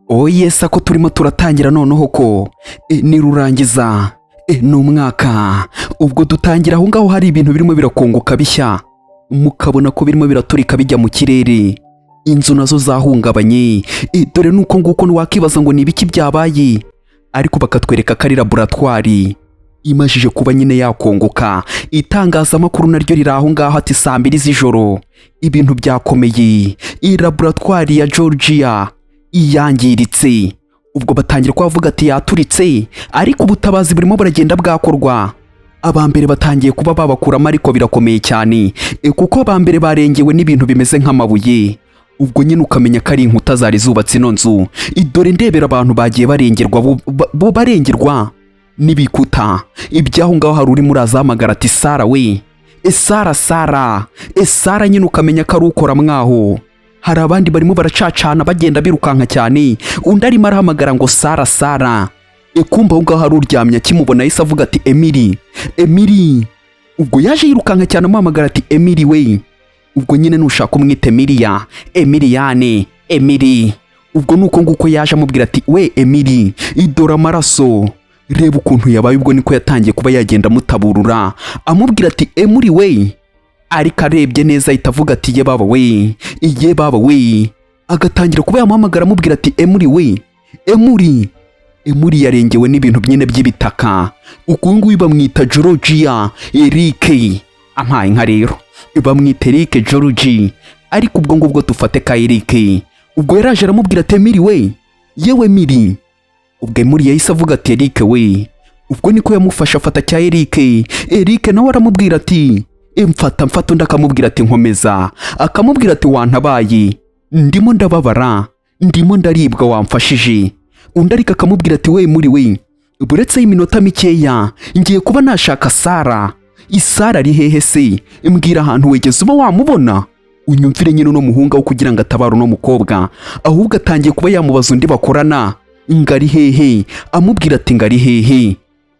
Yesa ko turimo turatangira noneho ko ni rurangiza ni umwaka ubwo dutangira aho ngaho hari ibintu birimo birakongoka bishya mukabona ko birimo biraturika bijya mu kirere inzu nazo zahungabanye dore nuko nguko nwakibaza ngo ni ibiki byabaye ariko bakatwereka ko ari laboratwari imajije kuba nyine yakongoka itangazamakuru naryo riri aho ngaho ati saa 2 z'ijoro ibintu byakomeye laboratwari ya Georgia iyangiritse ubwo batangira kuvuga ati yaturitse ariko ubutabazi burimo buragenda bwakorwa abambere batangiye kuba babakuramo ariko birakomeye cyane kuko abambere barengewe n'ibintu bimeze nk'amabuye ubwo nyine ukamenya ko ari inkuta zari zubatse ino nzu idore ndebera abantu bagiye barengerwa bo barengerwa n'ibikuta ibyaho ngaho hari uri muri azahamagara ati Sara we Sara nyine ukamenya ko ari ukora mwaho hari abandi barimo baracacana bagenda birukanka cyane undi arimo arahamagara ngo Sara kumva aho ngaho hari uryamye akimubona yise avuga ati Emily ubwo yaje yirukanka cyane amuhamagara ati Emily we ubwo nyine nushaka umwite Emily ubwo nuko nguko yaje amubwira ati we Emily idora amaraso reba ukuntu yabaye ubwo niko yatangiye kuba yagenda mutaburura amubwira ati Emily we ariko arebye neza itavuga ati ye baba we agatangira kuba yamuhamagara amubwira ati Emily yarengewe n'ibintu byine by'ibitaka uko nguyu bamwita Georgia Eric ampaye nka rero bamwita Eric Georgie ariko ubwo ngubwo tufate ka Eric ubwo yaraje aramubwira ati Emily we yewe Emily ubwo Emily yahise avuga ati Eric we ubwo niko yamufasha afata cya Eric nawe aramubwira ati mfata ndakamubwira ati nkomeza akamubwira ati wantabaye ndimo ndababara ndimo ndaribwa wamfashije undi ariko akamubwira ati we muri we buretse iminota mikeya ngiye kuba nashaka Sara ari hehe se mbwira ahantu wegeze uba wamubona unyumvire nyine no muhunga wo kugira ngo atabara no mukobwa ahubwo atangiye kuba yamubaza undi bakorana ngari hehe amubwira ati ngari hehe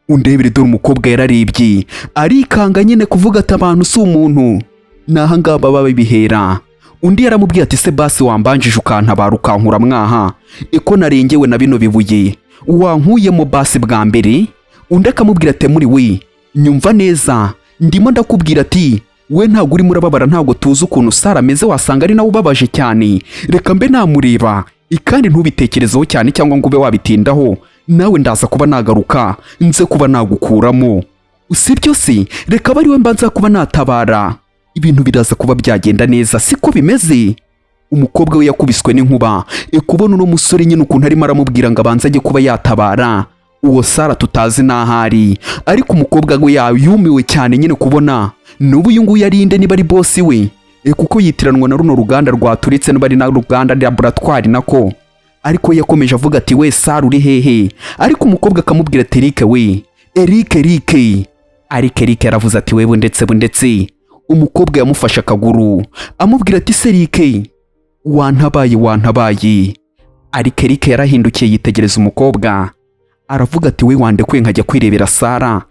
undebere dore umukobwa yararebye arikanga nyine kuvuga ati abantu si umuntu naha ngaba baba bihera undi yaramubwiye ati se basi wambanjije ukantabara ukankura mwaha eko narengewe na bino bibuye wankuyemo basi bwa mbere undi akamubwira ati muri we nyumva neza ndimo ndakubwira ati we ntago uri murababara ntago tuzi ukuntu Sara ameze wasanga ari nawe ubabaje cyane reka mbe namureba ikandi ntubitekerezeho cyane cyangwa ngo ube wabitindaho nawe ndaza kuba nagaruka nze kuba nagukuramo usibyo se reka bari we mbanza kuba natabara ibintu biraza kuba byagenda neza siko bimeze umukobwa we yakubiswe n'inkuba kubona uno musore nyine ukuntu arimo aramubwira ngo abanze ajye kuba yatabara uwo Sara tutazi n'ahari ariko umukobwa we yumiwe cyane nyine kubona n'ubu uyu nguyu yarinde niba ari boss we kuko yitiranwa na runo ruganda rwaturitse n'bari na ruganda laboratwari nako ariko yakomeje avuga ati we Sara uri hehe ariko umukobwa akamubwira ati Eric we Eric yaravuze ati wewe ndetse umukobwa yamufashe akaguru amubwira ati se Eric wantabaye ariko Eric yarahindukiye yitegereza umukobwa aravuga ati we wandekwe nkajya kwirebera Sara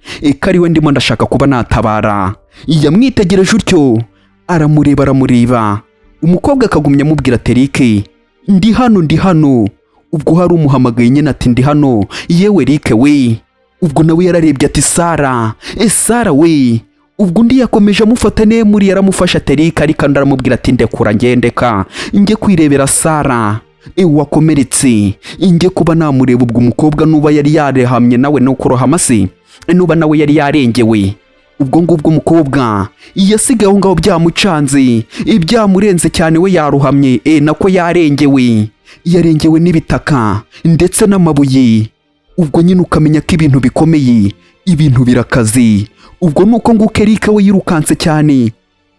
ari we ndimo ndashaka kuba natabara yamwitegereje utyo aramureba umukobwa akagumya amubwira ati Eric ndi hano ubwo hari umuhamagaye nyine ati ndi hano yewe Eric we ubwo nawe yararebye ati Sara we ubwo undi yakomeje amufata muri yaramufasha ati Eric ariko aramubwira ati ndekura ngendeka njye kwirebera Sara wakomeretse njye kuba namureba ubwo umukobwa nuba yari yarehamye nawe no kurohama se nuba nawe yari yarengewe ubwo ngubwo umukobwa yasigaye aho ngaho byamucanze ibyamurenze cyane we yaruhamye nako yarengewe n'ibitaka ndetse n'amabuye ubwo nyine ukamenya ko ibintu bikomeye ibintu birakaze ubwo nuko nguko Eric we yirukanse cyane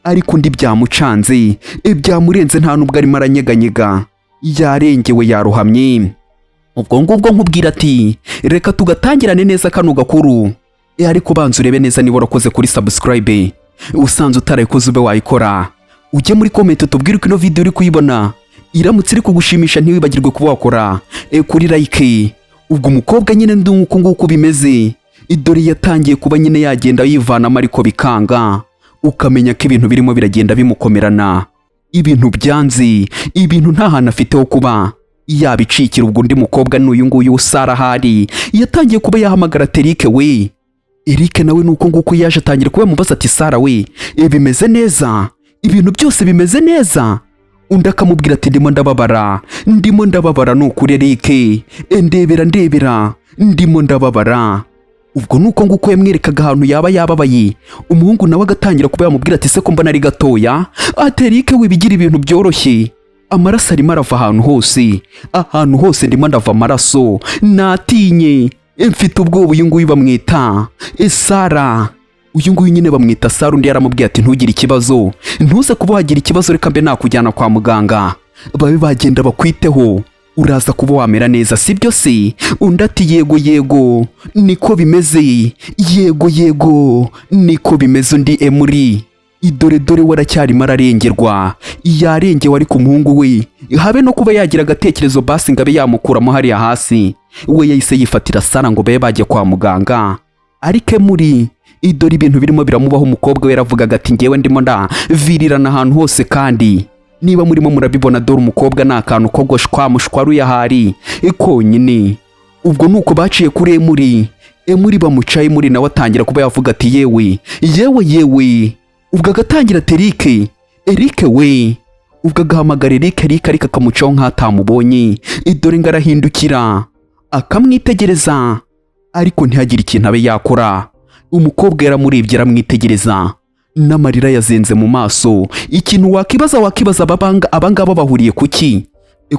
ariko undi byamucanze byamurenze nta nubwo arimo aranyeganyega yarengewe yaruhamye ubwo ngubwo nkubwira ati reka tugatangirane neza kano gakuru ariko banza urebe neza niba warakoze kuri subscribe usanze utarayikoze ube wayikora ujye muri comment tubwire uko ino video uri kuyibona iramutse iri kugushimisha ntiwibagirwe kuba wakora kuri like ubwo umukobwa nyine nduko nguko bimeze idore yatangiye kuba nyine yagenda yivanamo ariko bikanga ukamenya ko ibintu birimo biragenda bimukomerana ibintu byanze ibintu nta hantu afite ho kuba yabicikira. Ubwo undi mukobwa n'uyu nguyu usara ahari yatangiye kuba yahamagara Terike we. Eric nawe nuko nguko yaje atangira kuba mubaza ati Sara we, bimeze neza, ibintu byose bimeze neza. Undi akamubwira ati ndimo ndababara nukuri Eric, ndebera ndimo ndababara. Ubwo nuko nguko yamwerekaga ahantu yaba yababaye. Umuhungu nawe agatangira kuba yamubwira ati se ko mbona ari gatoya. Ati Eric we bigira ibintu byoroshye, amaraso arimo arava ahantu hose ndimo ndava amaraso, natinye, mfite ubwoba. Uyu nguyu bamwita Sara, uyu nguyu nyine bamwita Sara. Undi yaramubwiye ati ntugire ikibazo, ntuze kuba wagira ikibazo, reka mbe nakujyana kwa muganga babe bagenda bakwiteho, uraza kuba wamera neza sibyo se? Undi ati yego niko bimeze, yego niko bimeze. Undi Emuri, dore waracyarimo ararengerwa, yarengewe ariko umuhungu we habe no kuba yagira agatekerezo basi ngabe yamukuramo hariya hasi. We yahise yifatira Sara ngo babe bajye kwa muganga. Ariko Emuri, dore ibintu birimo biramubaho. Umukobwa we yaravugaga ati ngewe ndimo ndavirirana ahantu hose, kandi niba murimo murabibona dore umukobwa ni akantu ko mushwaruye ahari konyine. Ubwo nuko baciye kuri Emuri bamucaye. Emuri nawe atangira kuba yavuga ati yewe. Ubwo agatangira ati Eric we. Ubwo agahamagara Eric ariko akamucaho nk'atamubonye. Dore ngo arahindukira akamwitegereza ariko ntihagire ikintu abe yakora. Umukobwa yaramurebye aramwitegereza n'amarira yazenze mu maso. Ikintu wakibaza abangaba bahuriye kuki?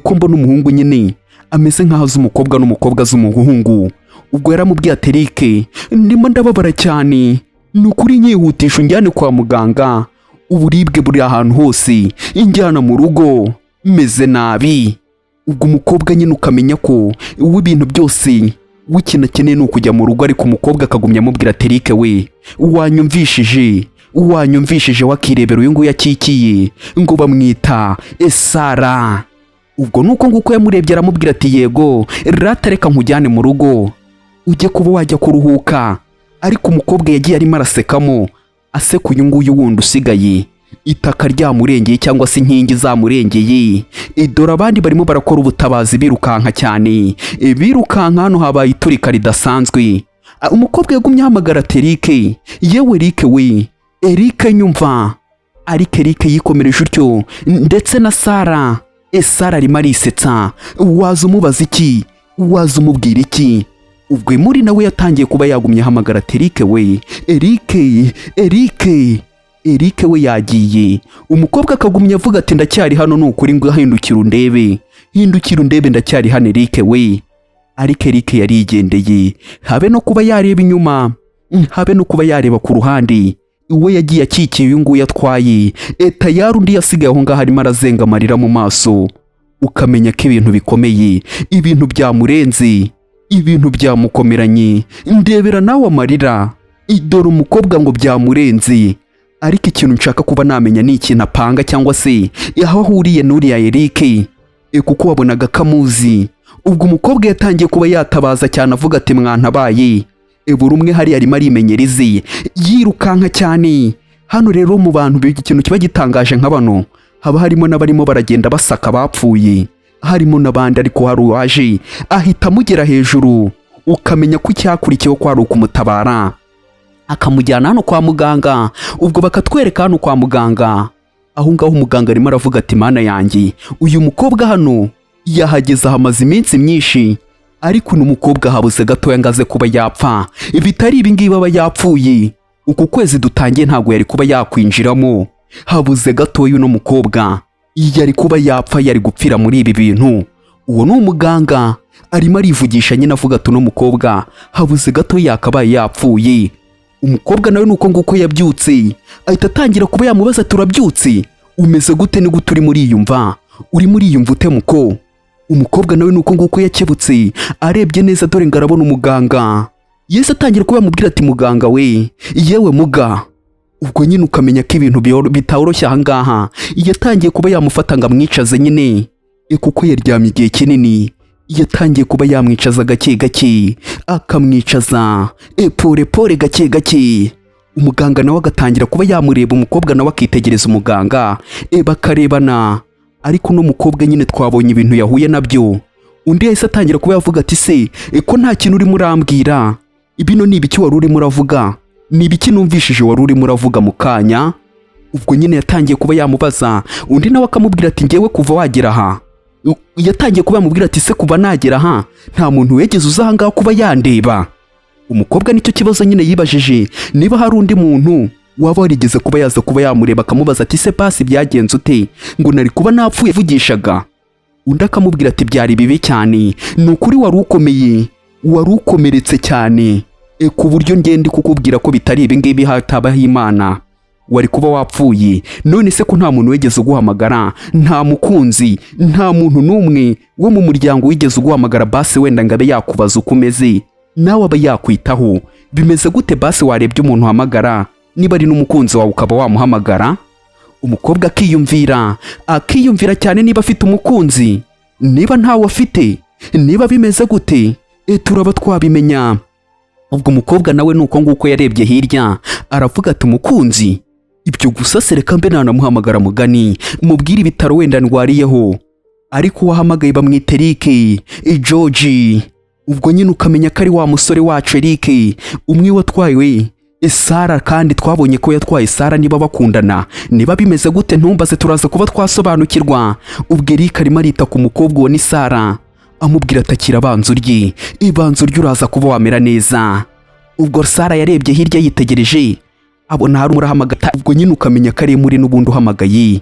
Ko mbona umuhungu nyine ameze nk'aho azi umukobwa n'umukobwa azi umuhungu. Ubwo yaramubwiye ati Eric ndimo ndababara cyane, nukuri nyihutisha unjyane kwa muganga, uburibwe buri ahantu hose, injyana mu rugo meze nabi. Ubwo umukobwa nyine ukamenya ko ibintu byose w'ikintu akeneye ni ukujya mu rugo. Ariko umukobwa akagumya amubwira ati Eric we, wanyumvishije wakirebera uyu nguyu akikiye ngo bamwita Sara. Ubwo nuko nguko yamurebye aramubwira ati yego rata, reka nkujyane mu rugo ujye kuba wajya kuruhuka. Ariko umukobwa yagiye arimo arasekamo, aseka uyu nguyu wundi usigaye, itaka ryamurengeye cyangwa se inkingi zamurengeye. Dore abandi barimo barakora ubutabazi birukanka cyane, birukanka hano habaye iturika ridasanzwe. Umukobwa yagumye ahamagara ati Eric, yewe Eric we, Eric nyumva. Ariko Eric yikomereje utyo ndetse na Sara. Sara arimo arisetsa, waza umubaza iki, waza umubwira iki? Ubwo Emuri nawe yatangiye kuba yagumye ahamagara ati Eric we, Eric we yagiye. Umukobwa akagumya avuga ati ndacyari hano nukuri ngo hindukira undebe ndacyari hano Eric we. Ariko Eric yarigendeye, habe no kuba yareba inyuma, habe no kuba yareba ku ruhande. We yagiye akikiye uyu nguyu atwaye tayari. Undi yasigaye aho ngaho arimo arazenga amarira mu maso. Ukamenya ko ibintu bikomeye, ibintu byamurenze, ibintu byamukomeranye. Ndebera nawe amarira, dore umukobwa ngo byamurenze. Ariko ikintu nshaka kuba namenya ni ikintu apanga cyangwa se aho ahuriye n'uriya Eric, kuko wabonaga kamuzi. Ubwo umukobwa yatangiye kuba yatabaza cyane avuga ati mwantabaye. Buri umwe hari arimo arimenyereza yirukanka cyane. Hano rero mu bantu ikintu kiba gitangaje nka bano, haba harimo n'abarimo baragenda basaka bapfuye, harimo n'abandi. Ariko hari uwaje ahita amugera hejuru, ukamenya ko icyakurikiyeho ko ari ukumutabara, akamujyana hano kwa muganga. Ubwo bakatwereka hano kwa muganga, aho ngaho umuganga arimo aravuga ati mana yanjye, uyu mukobwa hano yahageze hamaze iminsi myinshi, ariko n'umukobwa habuze gatoya ngaze kuba yapfa. Bitari ibingibi aba yapfuye, uku kwezi dutangiye ntabwo yari kuba yakwinjiramo. Habuze gatoya uno mukobwa yari kuba yapfa, yari gupfira muri ibi bintu. Uwo ni umuganga arimo arivugisha nyine avuga ati uno mukobwa habuze gatoya yakabaye yapfuye. Umukobwa nawe nuko nguko yabyutse ahita atangira kuba yamubaza turabyutse, umeze gute, ni gute urimo uriyumva, ute muko? Umukobwa nawe nuko nguko yakebutse arebye neza, dore ngo arabona umuganga. Yese atangira kuba yamubwira ati muganga we, yewe muga. Ubwo nyine ukamenya ko ibintu bitaworoshye aha ngaha. Yatangiye kuba yamufata ngo amwicaze nyine, kuko yaryamye igihe kinini. Yatangiye kuba yamwicaza gake gake, akamwicaza pore gake gake. Umuganga nawe agatangira kuba yamureba, umukobwa nawe akitegereza umuganga, bakarebana. ariko no mukobwa nyine twabonye ibintu yahuye nabyo. Undi yahise atangira kuba yavuga ati se ko nta kintu urimo urambwira, ibino ni ibiki wari urimo uravuga, ni ibiki numvishije wari urimo uravuga mu kanya? Ubwo nyine yatangiye kuba yamubaza, undi nawe akamubwira ati ngewe kuva wagera aha. Yatangiye kuba yamubwira ati se kuva nagera aha nta muntu wegeze uza aha ngaha kuba yandeba. Umukobwa nicyo kibazo nyine yibajije, niba hari undi muntu waba warigeze kuba yaza kuba yamureba akamubaza ati se pasi byagenze ute, ngo nari kuba napfuye vugishaga. Undi akamubwira ati byari bibi cyane, ni ukuri wari ukomeye, wari ukomeretse cyane, ku buryo ngende kukubwira ko bitari ibi ngibi hatabaho Imana wari kuba wapfuye. None se ko nta muntu wigeze uguhamagara, nta mukunzi, nta muntu n'umwe wo mu muryango wigeze uguhamagara basi wenda ngo abe yakubaza uko umeze, nawe aba yakwitaho, bimeze gute basi warebye umuntu uhamagara niba ari n'umukunzi wawe ukaba wamuhamagara? Umukobwa akiyumvira cyane niba afite umukunzi, niba ntawe afite, niba bimeze gute, turaba twabimenya. Ubwo umukobwa nawe nuko nguko yarebye hirya aravuga ati umukunzi, ibyo gusa sereka mbe nanamuhamagara mugani mubwire ibitaro wenda ndwariyeho, ariko wahamagaye bamwita Eric George. Ubwo nyine ukamenya ko ari wa musore wacu Eric umwe watwaye Sara, kandi twabonye ko yatwaye Sara. Niba bakundana, niba bimeze gute ntumbaze, turaza kuba twasobanukirwa. Ubwo Eric arimo arita ku mukobwa wa ni Sara amubwira atakira abanzu rye, ibanzu rye uraza kuba wamera neza. Ubwo Sara yarebye hirya yitegereje abona hari umurahamagara. Ubwo nyine ukamenya ko ari muri n'ubundi uhamagaye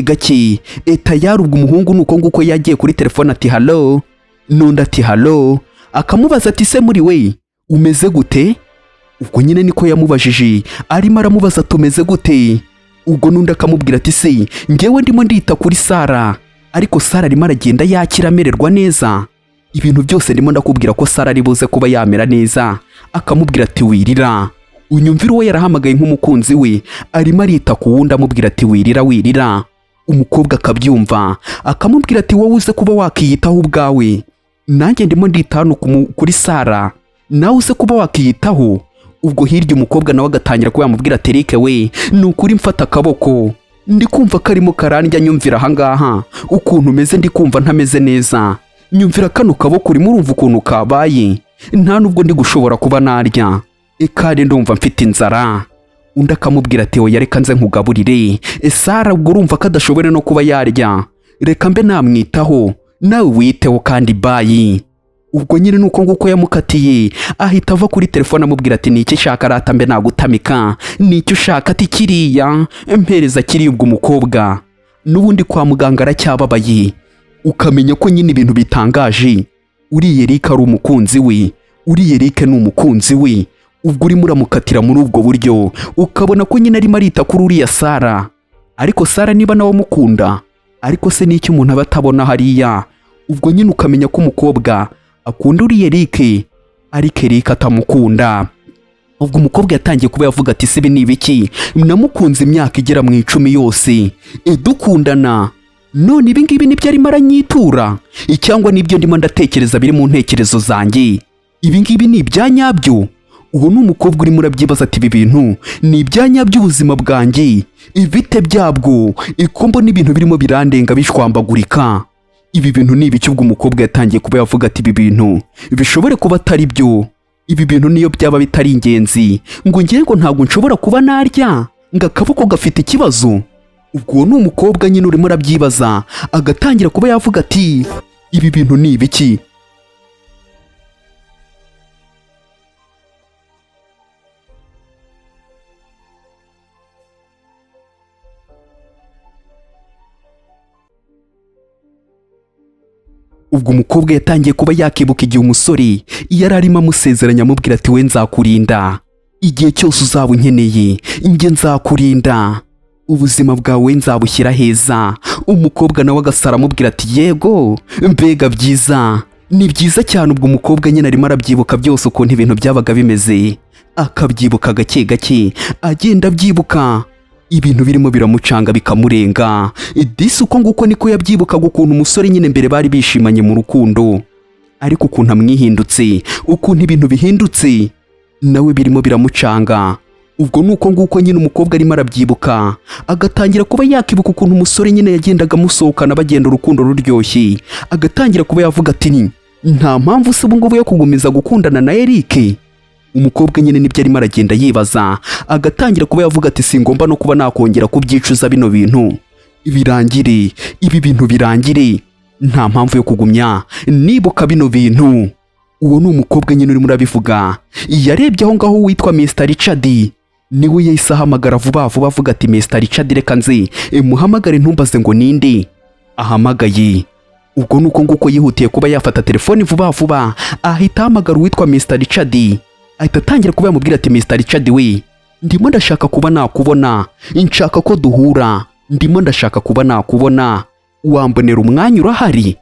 gake tayari. Ubwo umuhungu nuko nguko yagiye kuri telefone ati hallo, n'undi ati hallo, akamubaza ati se muri we umeze gute? Ubwo nyine niko yamubajije, arimo aramubaza tumeze gute. Ubwo n'undi akamubwira ati se ngewe ndimo ndita kuri Sara, ariko Sara arimo aragenda yakira amererwa neza, ibintu byose ndimo ndakubwira ko Sara ari buze kuba yamera neza. Akamubwira ati wirira, unyumvira uwo yarahamagaye nk'umukunzi we arimo arita ku wundi amubwira ati wirira. Umukobwa akabyumva akamubwira ati wowe uze kuba wakiyitaho ubwawe, nanjye ndimo ndita hano kuri Sara, nawe uze kuba wakiyitaho. Ubwo hirya umukobwa nawe agatangira kuba yamubwira ati Eric we ni ukuri mfata akaboko, ndi kumva karimo karandya, nyumvira aha ngaha ukuntu umeze, ndi kumva ntameze neza, nyumvira kano kaboko urimo urumva ukuntu kabaye, nta nubwo ndi gushobora kuba narya, kandi ndumva mfite inzara. Undi akamubwira ati oya reka nze nkugaburire. Sara ubwo urumva ko adashobora no kuba yarya, reka mbe namwitaho, nawe witeho kandi bayi. Ubwo nyine nuko nguko yamukatiye, ahita ava kuri telefone amubwira ati niki shaka rata mbe nagutamika, nicyo ushaka ati kiriya mpereza kiri. Ubwo umukobwa n'ubundi kwa muganga aracyababaye, ukamenya ko nyine ibintu bitangaje. Uriye Eric ari umukunzi we, uriye Eric ni umukunzi we. Ubwo urimo uramukatira muri ubwo buryo, ukabona ko nyine arimo arita kuri uriya Sara, ariko Sara niba nawe amukunda, ariko se n'iki umuntu aba atabona hariya? Ubwo nyine ukamenya ko umukobwa akunda uriye Eric, ariko Eric atamukunda. Ubwo umukobwa yatangiye kuba yavuga ati sibi ni ibiki, namukunze imyaka igera mu 10 yose, dukundana, none ibi ngibi nibyo arimo aranyitura, cyangwa nibyo ndimo ndatekereza biri mu ntekerezo zanjye, ibi ngibi ni ibyanyabyo? Uwo ni umukobwa urimo urabyibaza ati ibi bintu ni ibyanyabyo ubuzima bwanjye, ibite byabwo, ikombo n'ibintu birimo birandenga bishwambagurika, ibi bintu ni ibiki? Ubwo umukobwa yatangiye kuba yavuga ati ibi bintu bishobore kuba atari byo, ibi bintu niyo byaba bitari ingenzi ngo ngiye ngo ntabwo nshobora kuba narya, ngo akaboko gafite ikibazo. Ubwo ni umukobwa nyine urimo urabyibaza, agatangira kuba yavuga ati ibi bintu ni ibiki? Ubwo umukobwa yatangiye kuba yakibuka igihe umusore yari arimo amusezeranya amubwira ati we nzakurinda, igihe cyose uzaba unkeneye njye nzakurinda, ubuzima bwawe nzabushyira heza. Umukobwa nawe agasara amubwira ati yego, mbega byiza, ni byiza cyane. Ubwo umukobwa nyine arimo arabyibuka byose ukuntu ibintu byabaga bimeze, akabyibuka gake gake, agenda abyibuka, ibintu birimo biramucanga bikamurenga. Disi uko nguko niko yabyibukaga ukuntu umusore nyine mbere bari bishimanye mu rukundo, ariko ukuntu amwihindutse, ukuntu ibintu bihindutse nawe birimo biramucanga. ubwo nuko nguko nyine umukobwa arimo arabyibuka agatangira kuba yakibuka ukuntu umusore nyine yagendaga amusohokana bagenda urukundo ruryoshye, agatangira kuba yavuga ati nta mpamvu se ubu ngubu yo kugumiza gukundana na Eric. Umukobwa nyine nibyo arimo aragenda yibaza, agatangira kuba yavuga ati singomba no kuba nakongera kubyicuza bino bintu birangire, ibi bintu birangire, nta mpamvu yo kugumya nibuka bino bintu. Uwo ni umukobwa nyine urimo urabivuga, yarebye aho ngaho witwa Mr Richard, niwe yahise ahamagara vuba vuba avuga ati Mr Richard reka nze muhamagare ntumbaze ngo ninde. Ahamagaye, ubwo nuko nguko yihutiye kuba yafata telefoni vuba vuba ahita ahamagara uwitwa Mr Richard, ahita atangira kuba yamubwira ati Mr Richard we, ndimo ndashaka kuba nakubona, nshaka ko duhura, ndimo ndashaka kuba nakubona, wambonera umwanya urahari?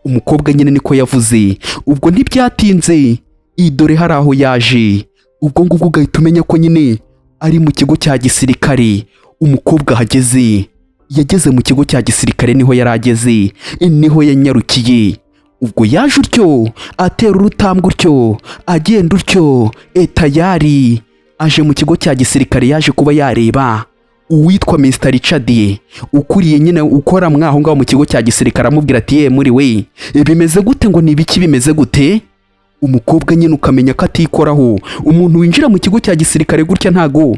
Umukobwa nyine niko yavuze, ubwo ntibyatinze idore hari aho yaje, ubwo ngubwo ugahita umenya ko nyine ari mu kigo cya gisirikare. Umukobwa hageze, yageze mu kigo cya gisirikare, niho yarageze, niho yanyarukiye. Ubwo yaje utyo atera urutambwe utyo agenda utyo tayari aje mu kigo cya gisirikare, yaje kuba yareba uwitwa Mr Richard ukuriye nyine ukora mwaho ngaho mu kigo cya gisirikare, amubwira ati muri we bimeze gute, ngo nibiki bimeze gute? Umukobwa nyine ukamenya ko atikoraho, umuntu winjira mu kigo cya gisirikare gutya ntago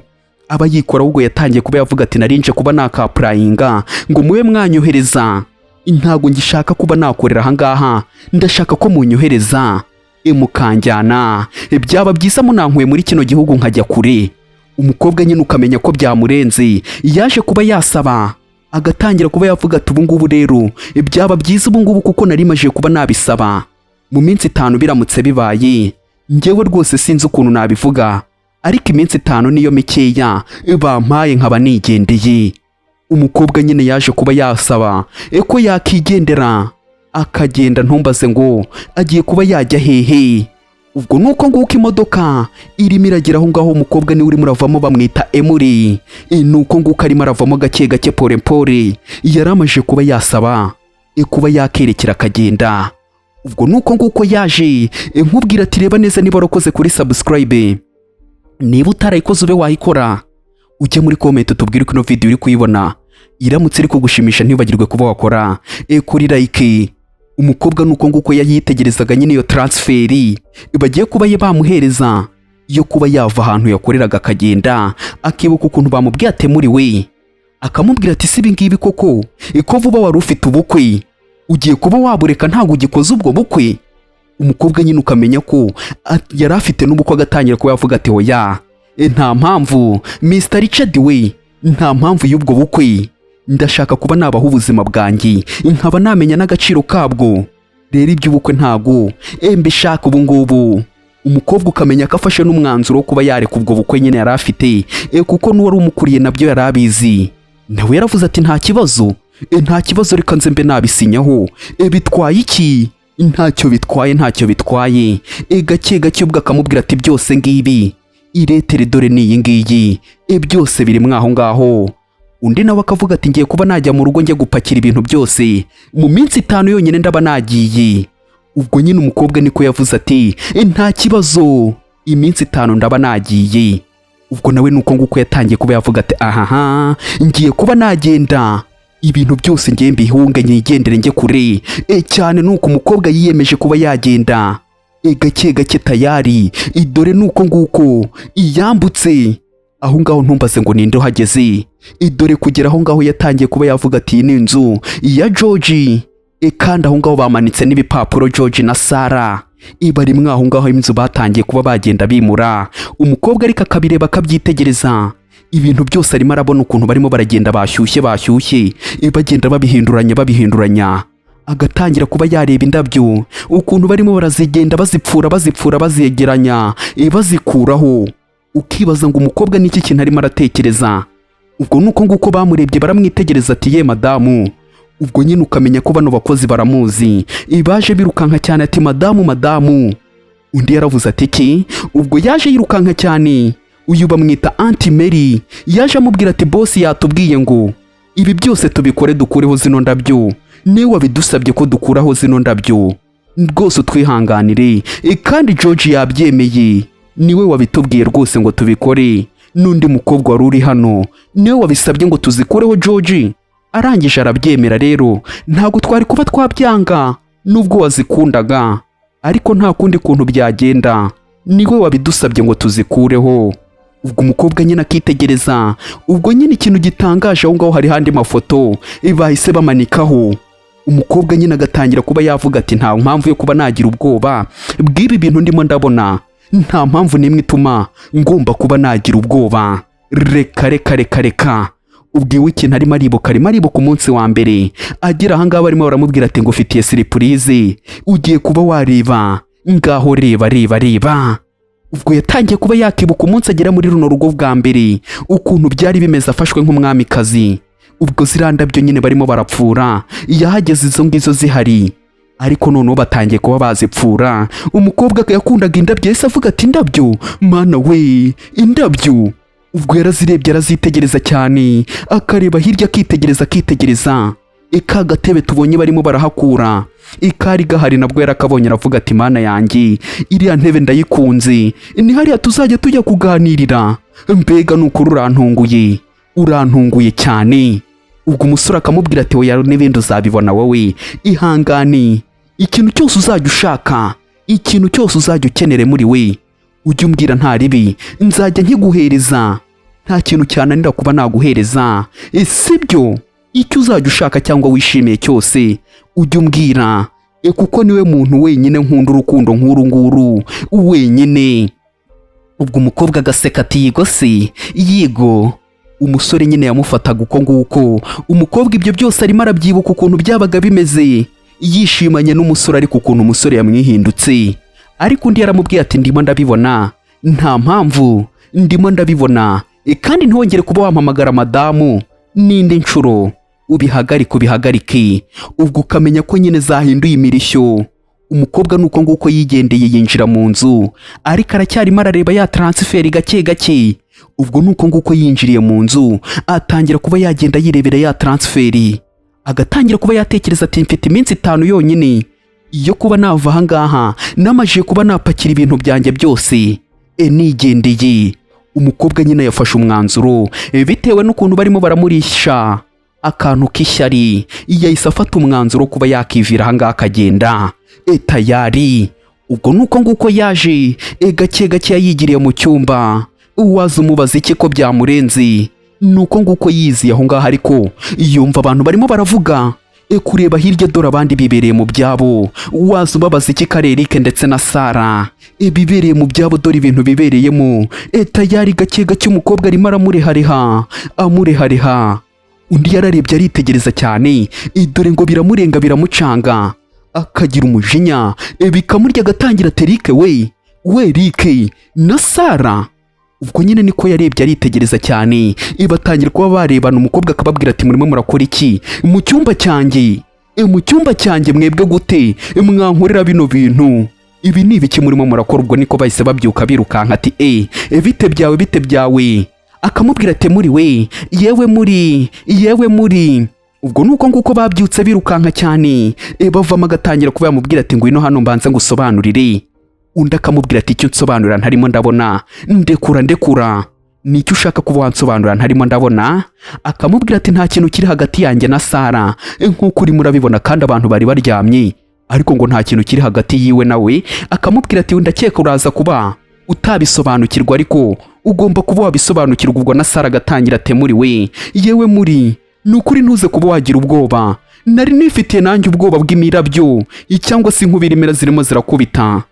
aba yikora, ahubwo yatangiye kuba yavuga ati narinje kuba nakapurayinga ngo mube mwanyohereza, ntago ngishaka kuba nakorera ahangaha, ndashaka ko munyohereza mukanjyana, byaba byiza munankuye muri kino gihugu nkajya kure. Umukobwa nyine ukamenya ko byamurenze, yaje kuba yasaba, agatangira kuba yavuga ati ubu ngubu rero byaba byiza ubu ngubu kuko narimaje kuba nabisaba, mu minsi 5 biramutse bibaye, njyewe rwose sinzi ukuntu nabivuga, ariko iminsi 5 niyo mikeya bampaye nkaba nigendeye. Umukobwa nyine yaje kuba yasaba ko yakigendera, akagenda ntumbaze ngo agiye kuba yajya hehe. Ubwo nuko nguko imodoka irimo iragira aho ngaho, umukobwa niwe urimo uravamo, bamwita Emuri, nuko nguko arimo aravamo gake gake pole pole, yaramaje kuba yasaba kuba yakerekera akagenda. Ubwo nuko nguko yaje nkubwira ati reba neza niba warakoze kuri subscribe, niba utarayikoze ube wayikora, ujye muri comment tubwire ko ino video uri kuyibona iramutse iri kugushimisha, ntibagirwe kuba wakora kuri like. Umukobwa nuko nguko yayitegerezaga nyine iyo transferi bagiye kuba bamuhereza yo kuba yava ahantu yakoreraga akagenda, akibuka ukuntu bamubwiye ati muri we, akamubwira ati sibi ngibi koko ko vuba wari ufite ubukwe ugiye kuba wabureka ntago ugikoze ubwo bukwe. Umukobwa nyine ukamenya ko yari afite n'ubukwe, agatangira kuba yavuga ati oya nta mpamvu Mr Richard we, nta mpamvu y'ubwo bukwe, ndashaka kuba nabaho ubuzima bwanjye nkaba namenya n'agaciro kabwo, rero iby'ubukwe ntago mbishaka ubu ngubu. Umukobwa ukamenya ko afashe n'umwanzuro wo kuba yareka ubwo bukwe nyine yari afite, kuko n'uwari umukuriye nabyo yari abizi, nawe yaravuze ati nta kibazo, nta kibazo reka nze mbe nabisinyaho, bitwaye iki? Ntacyo bitwaye. Gake gake ubwo akamubwira ati byose ngibi iretere dore niyi ngiyi, byose biri mwaho ngaho. Undi nawe akavuga ati ngiye kuba najya mu rugo njye gupakira ibintu byose, mu minsi 5 yonyine ndaba nagiye. Ubwo nyine umukobwa niko yavuze ati nta kibazo, iminsi 5 ndaba nagiye. Ubwo nawe nuko nguko yatangiye kuba yavuga ati ahaha ngiye kuba nagenda, ibintu byose ngiye mbihunge nyigendere njye kure. Cyane nuko umukobwa yiyemeje kuba yagenda, gake gake tayari idore nuko nguko iyambutse aho ngaho, ntumbaze ngo ninde uhageze, idore kugera aho ngaho yatangiye kuba yavuga ati ni inzu ya George, kandi aho ngaho bamanitse n'ibipapuro George na Sara bari mwaho ngaho, inzu batangiye kuba bagenda bimura. Umukobwa ariko akabireba akabyitegereza, ibintu byose arimo arabona ukuntu barimo baragenda bashyushye bagenda babihinduranya, agatangira kuba yareba indabyo ukuntu barimo barazigenda bazipfura bazegeranya bazikuraho, ukibaza ngo umukobwa niki kintu arimo aratekereza. Ubwo nuko nguko bamurebye baramwitegereza ati ye madamu. Ubwo nyine ukamenya ko bano bakozi baramuzi, baje birukanka cyane ati madamu. Undi yaravuze ati ki? Ubwo yaje yirukanka cyane, uyu bamwita Auntie Mary, yaje amubwira ati boss yatubwiye ngo ibi byose tubikore dukureho zino ndabyo, niwe wabidusabye ko dukuraho zino ndabyo, rwose twihanganire, kandi George yabyemeye, niwe wabitubwiye rwose ngo tubikore, n'undi mukobwa wari uri hano niwe wabisabye ngo tuzikureho George. Arangije arabyemera. Rero ntabwo twari kuba twabyanga nubwo wazikundaga, ariko nta kundi kuntu byagenda, niwe wabidusabye ngo tuzikureho. Ubwo umukobwa nyine akitegereza. Ubwo nyine ikintu gitangaje aho ngaho hari handi mafoto bahise bamanikaho. Umukobwa nyine agatangira kuba yavuga ati nta mpamvu yo kuba nagira ubwoba bw'ibi bintu ndimo ndabona, nta mpamvu n'imwe ituma ngomba kuba nagira ubwoba. Reka. Ubwiwe ikintu arimo aribuka umunsi wa mbere agera aha ngaho barimo baramubwira ati ngo ufitiye surprise ugiye kuba wareba, ngaho reba. Ubwo yatangiye kuba yakibuka umunsi agera muri runo rugo bwa mbere ukuntu byari bimeze afashwe nk'umwamikazi. Ubwo zirandabyo nyine barimo barapfura, yahageze izo ngizo zihari, ariko noneho batangiye kuba bazipfura. Umukobwa yakundaga indabyo yahise avuga ati indabyo, mana we, indabyo. Ubwo yarazirebye arazitegereza cyane, akareba hirya akitegereza. Eka gatebe tubonye barimo barahakura ikari gahari nabwo yarakabonye aravuga ati mana yanjye, iriya ntebe ndayikunze, ni hariya tuzajya tujya kuganirira. Mbega nukuri urantunguye cyane. Ubwo umusore akamubwira ati oya n'ibindi uzabibona wowe, ihangane, ikintu cyose uzajya ushaka, ikintu cyose uzajya ukenere muri we ujye umbwira nta ribi nzajya nkiguhereza, nta kintu cyananira kuba naguhereza. Sibyo, icyo uzajya ushaka cyangwa wishimiye cyose ujye umbwira, kuko niwe muntu wenyine nkunda urukundo nk'uru nguru wenyine. Ubwo umukobwa agaseka ati yigo se, yigo. Umusore nyine yamufataga uko nguko. Umukobwa ibyo byose arimo arabyibuka ukuntu byabaga bimeze, yishimanye n'umusore, ariko ukuntu umusore yamwihindutse. Ariko undi yaramubwiye ati ndimo ndabibona, nta mpamvu, ndimo ndabibona, kandi ntwongere kuba wampamagara madamu n'indi nshuro, ubihagarike. Ubwo ukamenya ko nyine zahinduye imirishyo. Umukobwa nuko nguko yigendeye yinjira mu nzu, ariko aracyarimo arareba ya transfer gake. Ubwo nuko nguko yinjiriye mu nzu atangira kuba yagenda yirebera ya transfer, agatangira kuba yatekereza ati mfite iminsi 5 yonyine iyo kuba nava aha ngaha, namajije kuba napakira ibintu byanjye byose nigendeye. Umukobwa nyine yafashe umwanzuro bitewe n'ukuntu barimo baramurisha akantu k'ishyari, yahise afata umwanzuro kuba yakivira aha ngaha akagenda tayari. Ubwo nuko nguko yaje gake yigiriye mu cyumba. Uwaza umubaza iki ko byamurenze, nuko nguko yiziye aho ngaho, ariko yumva abantu barimo baravuga, kureba hirya dore abandi bibereye mu byabo. Waza ubabaza iki Karerike ndetse na Sara, bibereye mu byabo dore ibintu bibereyemo. Tayari gake umukobwa arimo amurehareha. Undi yararebye aritegereza cyane, dore ngo biramurenga biramucanga, akagira umujinya, bikamurya agatangira ati Rike we Rike na Sara. Ubwo nyine niko yarebye aritegereza cyane, batangira kuba barebana. Umukobwa akababwira ati murimo murakora iki mu cyumba cyanjye? Mu cyumba cyanjye mwebwe gute mwankorera bino bintu? Ibi ni ibiki murimo murakora? Ubwo niko bahise babyuka birukanka ati bite byawe. Akamubwira ati muri we, yewe muri. Ubwo nuko nguko babyutse birukanka cyane, bavama agatangira kuba yamubwira ati ngwino hano mbanza ngusobanurire. Undi akamubwira ati icyo nsobanurira ntarimo ndabona, ndekura. Nicyo ushaka kuba wansobanurira ntarimo ndabona? Akamubwira ati nta kintu kiri hagati yanjye na Sara nk'uko uri murabibona, kandi abantu bari baryamye, ariko ngo nta kintu kiri hagati yiwe nawe. Akamubwira ati ndakeka uraza kuba utabisobanukirwa, ariko ugomba kuba wabisobanukirwa. Ubwo na Sara agatangira ati muri we, yewe muri, nukuri ntuze kuba wagira ubwoba, nari nifitiye nanjye ubwoba bw'imirabyo cyangwa se inkubiri zirimo zirakubita,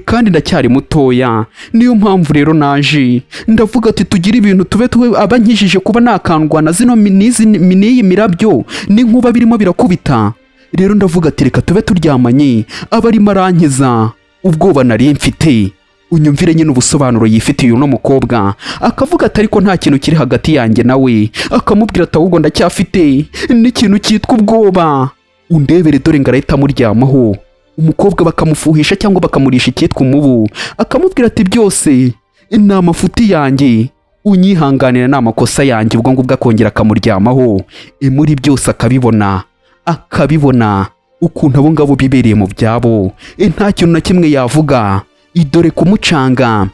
kandi ndacyari mutoya, niyo mpamvu rero naje ndavuga ati tugira ibintu tube abankijije kuba nakandwana zino n'iyi mirabyo n'inkuba birimo birakubita. Rero ndavuga ati reka tube turyamanye, abarimo arankiza ubwoba nari mfite. Unyumvire nyine ubusobanuro yifitiye uno mukobwa. Akavuga ati ariko nta kintu kiri hagati yanjye nawe. Akamubwira ati ahubwo ndacyafite n'ikintu cyitwa ubwoba, undebere dore ngarahita muryamaho. Umukobwa bakamufuhisha cyangwa bakamurisha icyitwa umubu. Akamubwira ati byose ni amafuti yanjye, unyihanganira ni amakosa yanjye. Ubwo ngubwo akongera akamuryamaho. Muri byose akabibona ukuntu abo ngabo bibereye mu byabo, nta kintu na kimwe yavuga, idore kumucanga.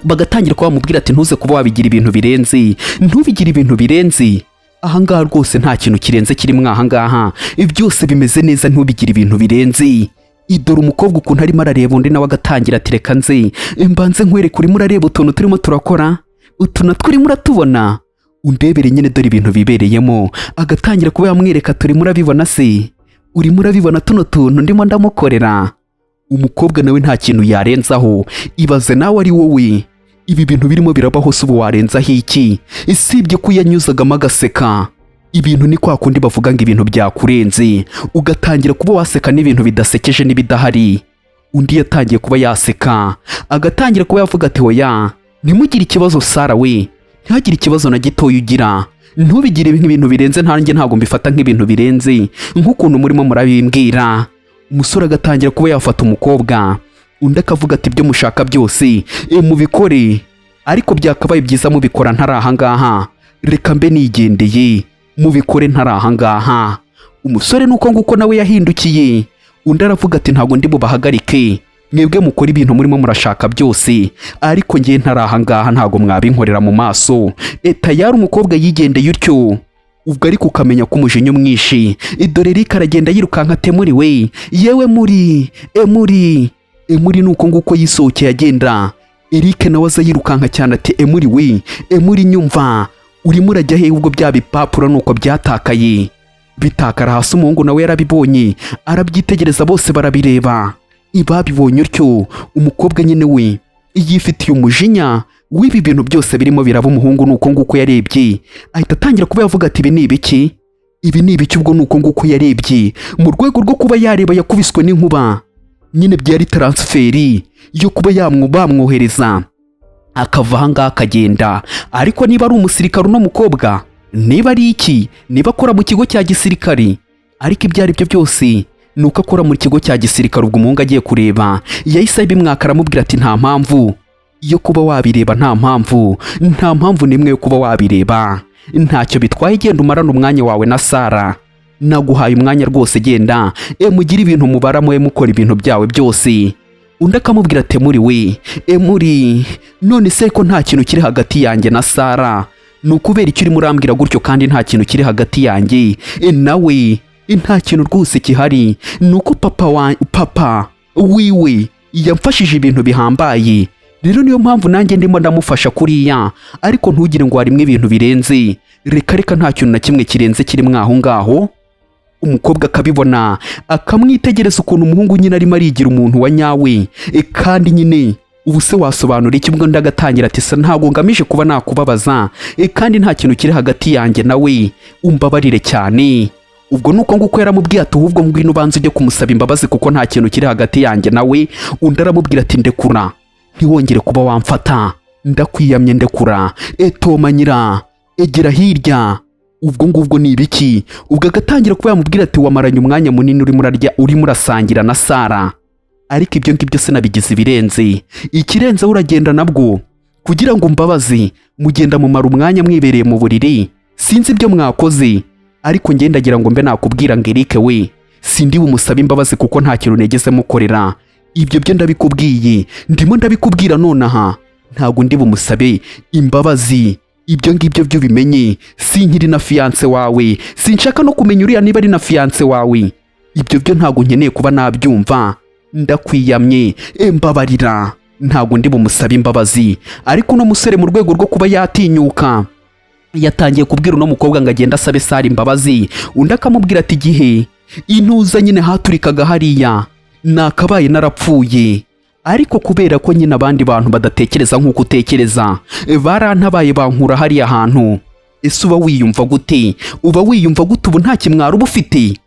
bagatangira kuba bamubwira ati ntuze kuba wabigira ibintu birenze, ntubigire ibintu birenze, ahangaha rwose nta kintu kirenze kirimo ahangaha, byose bimeze neza, ntubigire ibintu birenze. Idore umukobwa ukuntu arimo arareba undi nawe agatangira ati reka nze mbanze nkwereke, urimo urareba utuntu turimo turakora, utu natwo urimo uratubona, undebere nyine dore ibintu bibereyemo. Agatangira kuba yamwereka, turimo urabibona se, urimo urabibona tuno tuntu ndimo ndamukorera. Umukobwa nawe nta kintu yarenzaho, ibaze nawe ari wowe ibi bintu birimo birabaho, se ubu warenzaho iki? Isibye ko yanyuzagamo agaseka. Ibintu ni kwa kundi bavuga ngo ibintu byakurenze, ugatangira kuba waseka n'ibintu bidasekeje n'ibidahari. Undi yatangiye kuba yaseka, agatangira kuba yavuga ati hoya ntimugire ikibazo Sara we, ntihagire ikibazo na gitoya ugira, ntubigire ibintu birenze, ntanjye ntabwo mbifata nk'ibintu birenze nk'ukuntu murimo murabimbwira. Umusore agatangira kuba yafata umukobwa, undi akavuga ati ibyo mushaka byose mubikore, ariko byakabaye byiza mubikora ntari ahangaha, reka mbe nigendeye, mubikore ntari ahangaha. Umusore nuko nguko nawe yahindukiye, undi aravuga ati ntabwo ndi bubahagarike, mwebwe mukora ibintu murimo murashaka byose, ariko ngiye ntari ahangaha ntabwo mwabinkorera mu maso. Tayari umukobwa yigendeye utyo. Ubwo ariko ukamenya ko umujinya mwinshi, dore Eric aragenda yirukanka ate muri we, yewe muri nuko nguko yisohokeye agenda. Eric nawe aza yirukanka cyane ati muri we, muri nyumva, urimo urajya he? Ubwo bya bipapuro nuko byatakaye bitakara hasi. Umuhungu nawe yarabibonye, arabyitegereza, bose barabireba. Ibabibonye utyo, umukobwa nyine we yifitiye umujinya w'ibi bintu byose birimo biraba. Umuhungu nuko nguko yarebye, ahita atangira kuba yavuga ati ibi ni ibiki, ibi ni ibiki? Ubwo nuko nguko yarebye, mu rwego rwo kuba yareba yakubiswe n'inkuba. Nyine byari transferi yo kuba bamwohereza akava ahangaha akagenda. Ariko niba ari umusirikare uno mukobwa, niba ari iki, niba akora mu kigo cya gisirikari, ariko ibyo ari byo byose nuko akora mu kigo cya gisirikare. Ubwo umuhungu agiye kureba yahise abimwaka, aramubwira ati nta mpamvu yo kuba wabireba, nta mpamvu n'imwe yo kuba wabireba, ntacyo bitwaye, genda umarane umwanya wawe na Sara, naguhaye umwanya rwose, genda mugire ibintu mubaramo, mukora ibintu byawe byose. Undi akamubwira ati muri we, muri none se ko nta kintu kiri hagati yanjye na Sara, ni ukubera icyo urimo urambwira gutyo kandi nta kintu kiri hagati yanjye nawe? Nta kintu rwose kihari, nuko papa wiwe yamfashije ibintu bihambaye, rero niyo mpamvu nanjye ndimo ndamufasha kuriya, ariko ntugire ngo harimo ibintu birenze, reka nta kintu na kimwe kirenze kirimo aho ngaho. Umukobwa akabibona, akamwitegereza ukuntu umuhungu nyine arimo arigira umuntu wa nyawe, kandi nyine ubu se wasobanura iki? Ubwo ndagatangira ati se ntabwo ngamije kuba nakubabaza, kandi nta kintu kiri hagati yanjye nawe, umbabarire cyane. Ubwo nuko nguko yaramubwiye ati ahubwo ngwino ubanze ujye kumusaba imbabazi kuko nta kintu kiri hagati yanjye nawe. Undi aramubwira ati ndekura, ntiwongere kuba wamfata, ndakwiyamye, ndekura, tomanyira, egera hirya. Ubwo ngubwo ni ibiki? Ubwo agatangira kuba yamubwira ati wamaranye umwanya munini urimo urasangira na Sara, ariko ibyo ngibyo sinabigize ibirenze, ikirenze uragenda nabwo kugira ngo mbabazi, mugenda mumara umwanya mwibereye mu buriri, sinzi ibyo mwakoze, ariko ngendagira ngo mbe nakubwira ngo Eric we, sindi bumusabe imbabazi kuko nta kintu negeze mukorera. Ibyo byo ndabikubwiye, ndimo ndabikubwira nonaha, ntabwo ndi bumusabe imbabazi. Ibyo ngibyo byo bimenye, sinkiri na fiance wawe, sinshaka no kumenya uriya niba ari na fiance wawe. Ibyo byo ntabwo nkeneye kuba nabyumva, ndakwiyamye, mbabarira, ntabwo ndi bumusabe imbabazi. Ariko uno musore mu rwego rwo kuba yatinyuka, yatangiye kubwira uno mukobwa ngo agenda asabe Sara imbabazi. Undi akamubwira ati igihe intuza nyine haturikaga hariya nakabaye narapfuye, ariko kubera ko nyine abandi bantu badatekereza nk'uko utekereza, barantabaye bankura hariya hantu. Ese uba wiyumva gute? Ubu nta kimwaro uba ufite?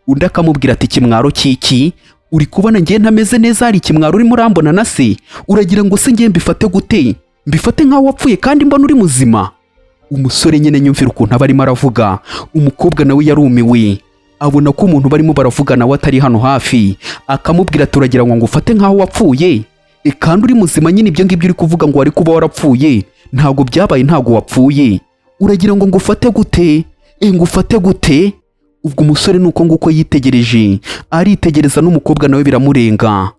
Undi akamubwira ati kimwaro kiki? Uri kubona ngiye ntameze neza, hari kimwaro urimo urambona na se? Uragira ngo se ngiye mbifate gute? Mbifate nk'aho wapfuye kandi mbona uri muzima? Umusore nyine nyumvira ukuntu aba arimo aravuga. Umukobwa nawe yarumiwe, abona ko umuntu barimo baravuga nawe atari hano hafi. Akamubwira ati uragira ngo ngufate nk'aho wapfuye kandi uri muzima? Nyine ibyo ngibyo uri kuvuga ngo wari kuba warapfuye ntabwo byabaye, ntabwo wapfuye, uragira ngo ngufate gute? Ngufate gute? Ubwo umusore nuko nguko yitegereje, aritegereza n'umukobwa nawe biramurenga.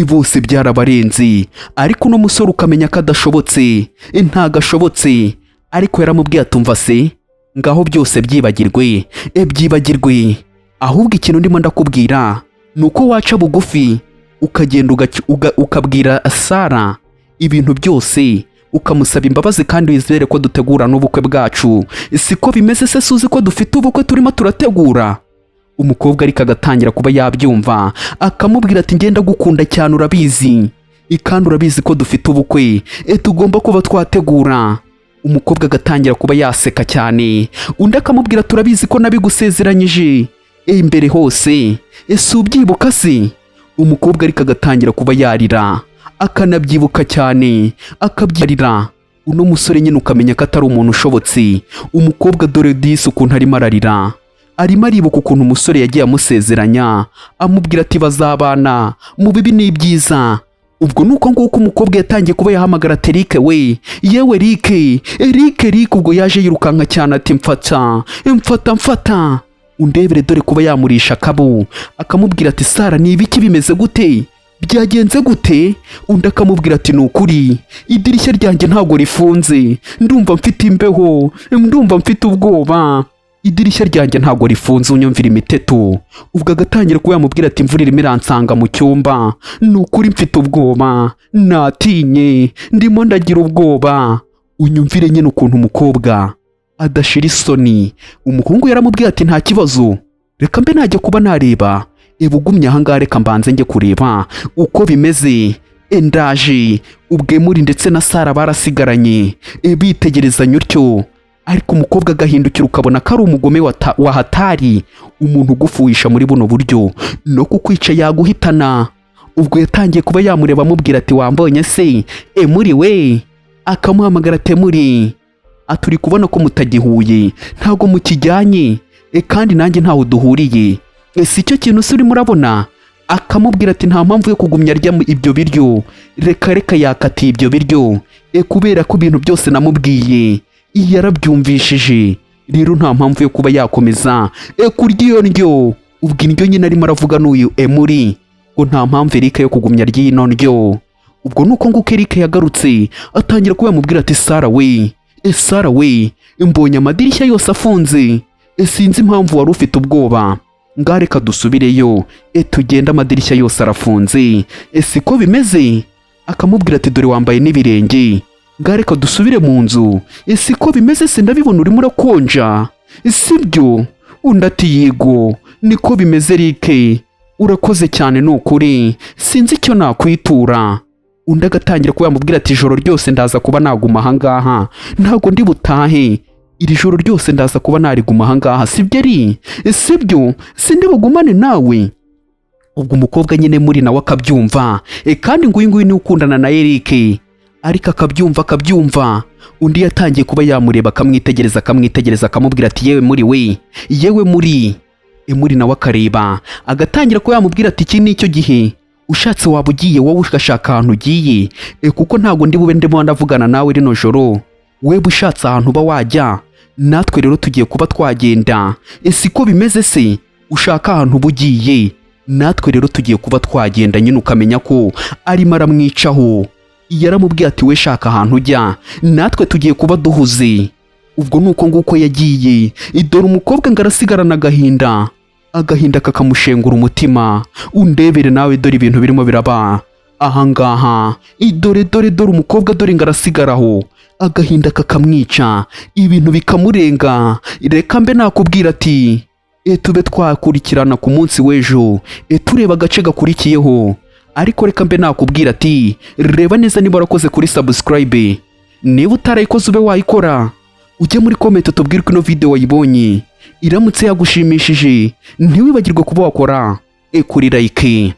bose byarabarenze, ariko uno musore ukamenya ko adashobotse, ntagashobotse. Ariko yaramubwiye atumva se, ngaho byose byibagirwe, byibagirwe. Ahubwo ikintu ndimo ndakubwira nuko waca bugufi ukagenda ukabwira Sara ibintu byose, ukamusaba imbabazi kandi wizere ko dutegura n'ubukwe bwacu. Siko bimeze se, suzi ko dufite ubukwe turimo turategura? Umukobwa ariko agatangira kuba yabyumva, akamubwira ati ngenda gukunda cyane urabizi, kandi urabizi ko dufite ubukwe tugomba kuba twategura. Umukobwa agatangira kuba yaseka cyane, undi akamubwira turabizi ko nabigusezeranyije imbere hose, ese ubyibuka se? Umukobwa ariko agatangira kuba yarira, akanabyibuka cyane, akabyarira. Uno musore nyine ukamenya ko atari umuntu ushobotse. Umukobwa dore disi ukuntu arimo ararira, arimo aribuka ukuntu umusore yagiye amusezeranya, amubwira ati bazabana mu bibi n'ibyiza. Ubwo nuko nguko umukobwa yatangiye kuba yahamagara Eric, we yewe Eric ubwo yaje yirukanka cyane ati mfata undebere dore kuba yamurisha akabu. Akamubwira ati Sara ni ibiki bimeze gute, byagenze gute? Undi akamubwira ati ni ukuri idirishya ryanjye ntabwo rifunze, ndumva mfite imbeho, ndumva mfite ubwoba, idirishya ryanjye ntabwo rifunze unyumvira imiteto. Ubwo agatangira kuba yamubwira ati imvura irimo iransanga mu cyumba, ni ukuri mfite ubwoba, natinye, ndimo ndagira ubwoba. Unyumvire nyine ukuntu umukobwa adashira isoni. Umuhungu yaramubwiye ati nta kibazo, reka mbe najya kuba nareba, ugumye ahangaha reka mbanze njye kureba uko bimeze. Ndaje. Ubwe muri ndetse na Sara barasigaranye bitegerezanya utyo, ariko umukobwa agahindukira ukabona ko ari umugome wa hatari, umuntu ugufuhisha muri buno buryo no kukwica yaguhitana. Ubwo yatangiye kuba yamureba amubwira ati wambonye se muri we? Akamuhamagara ati muri aturi kubona ko mutagihuye, ntago mukijyanye, kandi nanjye ntaho duhuriye, si cyo kintu se urimo urabona? Akamubwira ati nta mpamvu yo kugumya arya ibyo biryo, reka yakatiye ibyo biryo, kubera ko ibintu byose namubwiye yarabyumvishije, rero nta mpamvu yo kuba yakomeza kurya iyo ndyo. Ubwo indyo nyine arimo aravuga n'uyu muri ngo nta mpamvu Eric yo kugumya arya ino ndyo. Ubwo nuko nguko Eric yagarutse atangira kuba yamubwira ati Sara we mbonye amadirishya yose afunze, sinzi impamvu wari ufite ubwoba, ngaho reka dusubireyo tugenda amadirishya yose arafunze, siko bimeze? Akamubwira ati dore wambaye n'ibirenge, ngaho reka dusubire mu nzu, siko bimeze se? Ndabibona urimo urakonja, sibyo? Undi ati yego niko bimeze Eric, urakoze cyane, ni ukuri sinzi icyo nakwitura. Undi agatangira kuba yamubwira ati ijoro ryose ndaza kuba naguma ahangaha, ntago ndi butahe, iri joro ryose ndaza kuba nariguma ahangaha, sibyo? Sibyo? sindi bugumane nawe. Ubwo umukobwa nyine muri nawe akabyumva, kandi nguyu ni ukundana na Eric, ariko akabyumva. Undi yatangiye kuba yamureba akamwitegereza akamubwira ati yewe muri nawe akareba, agatangira kuba yamubwira ati iki ni cyo gihe, ushatse waba ugiye wowe ugashaka ahantu ugiye, kuko ntago ndi bube ndimo ndavugana nawe rino joro, wewe ushatse ahantu uba wajya, natwe rero tugiye kuba twagenda, siko bimeze se? Ushaka ahantu uba ugiye, natwe rero tugiye kuba twagenda. Nyine ukamenya ko arimo aramwicaho, yaramubwiye ati we shaka ahantu ujya, natwe tugiye kuba duhuze. Ubwo nuko nguko yagiye, dore umukobwa ngo arasigarana agahinda kakamushengura umutima. Undebere nawe dore ibintu birimo biraba ahangaha, dore umukobwa dore ngo arasigaraho, agahinda kakamwica, ibintu bikamurenga. Reka mbe nakubwira ati tube twakurikirana ku munsi w'ejo tureba agace gakurikiyeho, ariko reka mbe nakubwira ati reba neza niba warakoze kuri subscribe, niba utarayikoze ube wayikora, ujye muri comment tubwire ko ino video wayibonye, iramutse yagushimishije ntiwibagirwe kuba wakora kuri like.